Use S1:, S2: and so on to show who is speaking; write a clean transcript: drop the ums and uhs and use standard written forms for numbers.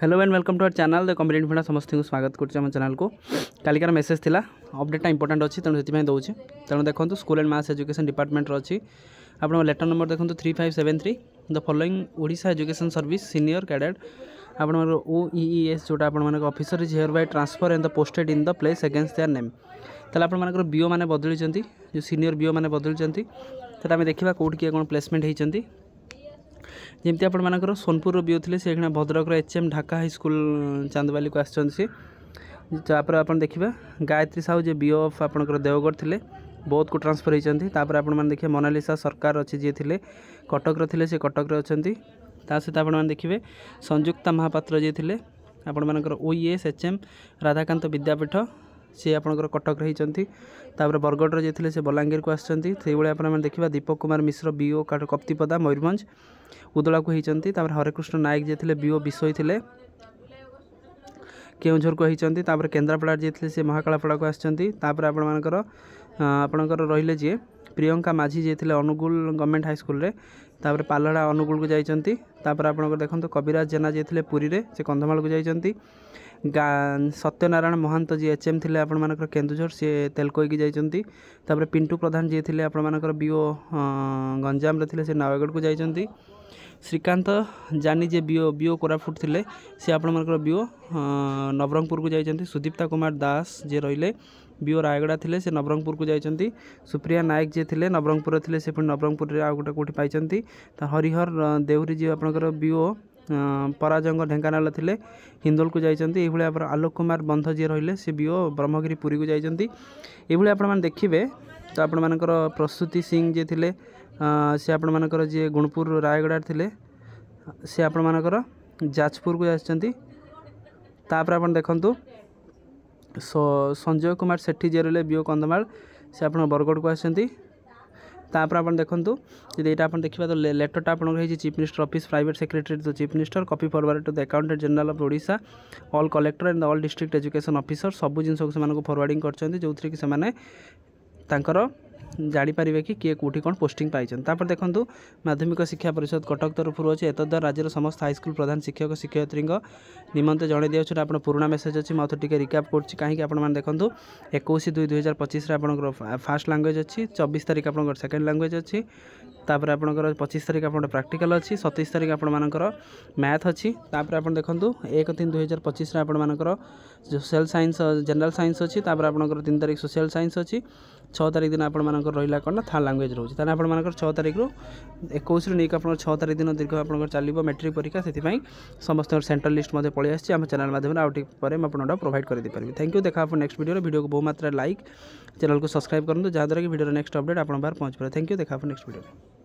S1: Hello and welcome to our channel the competitive भिड़ा समस्त को स्वागत कर चैनल को कालिकार मेसेज थिला अपडेटा इंपोर्टेंट अच्छी तेणु से दूसरी तेणु देखो school and mass education department अच्छी आप लेटर नंबर देखो 3573 the following Odisha education service senior cadet आप OEES जोटा आप officer is here by transfer and the posted in the place against their name ताला आप बीओ मैंने बदली जो सीनियर बीओ मैंने बदली आम देखा कौट किए कौन प्लेसमेंट होती जमी आपर सोनपुर बीओ थे से Bhadrak HM Dhaka high school chandbali को आसपर आप देखा गायत्री साहू जे बीओ ऑफ आपंकर देवगढ़ थे बहुत को ट्रांसफर होती देखिए मोनालिसा सरकार अच्छी जी थे कटक थे से कटक अच्छा सहित आप देखिए संयुक्ता महापात्र जी थे आपर OES HM राधाकांत विद्यापीठ सी आपंकर कटक होती बरगढ़ जी थे से बलांगीर को आसती आप देखा दीपक कुमार मिश्र बीओ कप्तिपदा मयूरभंज उदला को होती हरेकृष्ण नायक जी थे बीओ विषय थे केउझर को होती केन्द्रापड़ा जी थे से महाकालापड़ा को आसपर आपणकर रहिले जी प्रियंका माझी जी थे अनुगुल गवर्नमेंट हाई स्कूल तापर पालड़ा अनुगुल को जाती आपंकर देखो कविराज जेना जी थे पुरी से कंधमाल को जाती सत्यनारायण महांत जी HM थे आपर केन्दुझर सी तेलकोई जाती पिंटू प्रधान जी थे आपर बीओ गंजाम थे से नयागढ़ को जाती श्रीकांत जानी जे बीओ कोरापुट थे सी आपर बीओ नवरंगपुर को जाती सुदीप्ता कुमार दास जे रहिले बीओ रायगड़ा थे से नवरंगपुर को जाती सुप्रिया नायक जी थे नवरंगपुर थे से नवरंगपुर आउ गोटे कौटी पाई हरिहर देहुरी जी आपंकर बीओ पराजंग ढेंकानाल थे हिंदोल को जाती आलोक कुमार बंध जी रहिले से बीओ ब्रह्मगिरी पुरी को जाती ये आप देखिए तो आपर प्रसूति सिंह जी थे सी आपर जी गुणपुर रायगड़ा थे सी आपर जाजपुर को आसती आप देखु संजय कुमार सेठी जी रहे बीओ कंधमाल से आप बरगढ़ को आसती तापर आप देखूँ जब यहाँ आप देखा तो लेटरटा आपंकर chief minister office private secretary to chief minister copy forward to the accountant general of Odisha all collector and all district education officer सब जिन को फॉरवर्डिंग कर जो थी कि जापारे कि किए कौटी कौन पोस्टिंग पाई देखो माध्यमिक शिक्षा परिषद कटक तरफ अच्छे एतद्वारा राज्यर समस्त हाईस्कल प्रधान शिक्षक शिक्षयित्री निमंते जन दिया आप पुराना मेसेज अच्छी मैं टे रिकाप कर कहीं आप देखो 21/2/2025 आप फास्ट लैंग्वेज अच्छी 24 तारीख आप सेकेंड लैंग्वेज अच्छी तापर आपंकर 25 तारीख आप प्रैक्टिकल अच्छी 27 तारीख आपर मैथ अच्छी तापर आप देखो 1/3/2025 आपर सोशल साइंस जनरल साइंस अच्छी तापर आपंकर 3 तारीख सोशल साइंस अच्छी 6 तारीख दिन आपर रहा कौन थर्ड लैंग्वेज रोचे तेना आपर 6 तारीख रु 21 रु नहीं आप 6 तारीख दिन दीर्घ आप चलो मैट्रिक परीक्षा से समस्त सेंट्रल लिस्ट मध्य पलि आसी आम चैनल माध्यम आउटे मैं प्रोवाइड कर पारि थैंक यू देखा आप नेक्स्ट वीडियो को बहुत मात्रा लाइक चैनल को सब्सक्राइब करूँ जहाँद्वारा कि वीडियो नेक्स्ट अपडेट आप पहुँच पाए थैंक यू देखा आप नेक्स्ट वीडियो।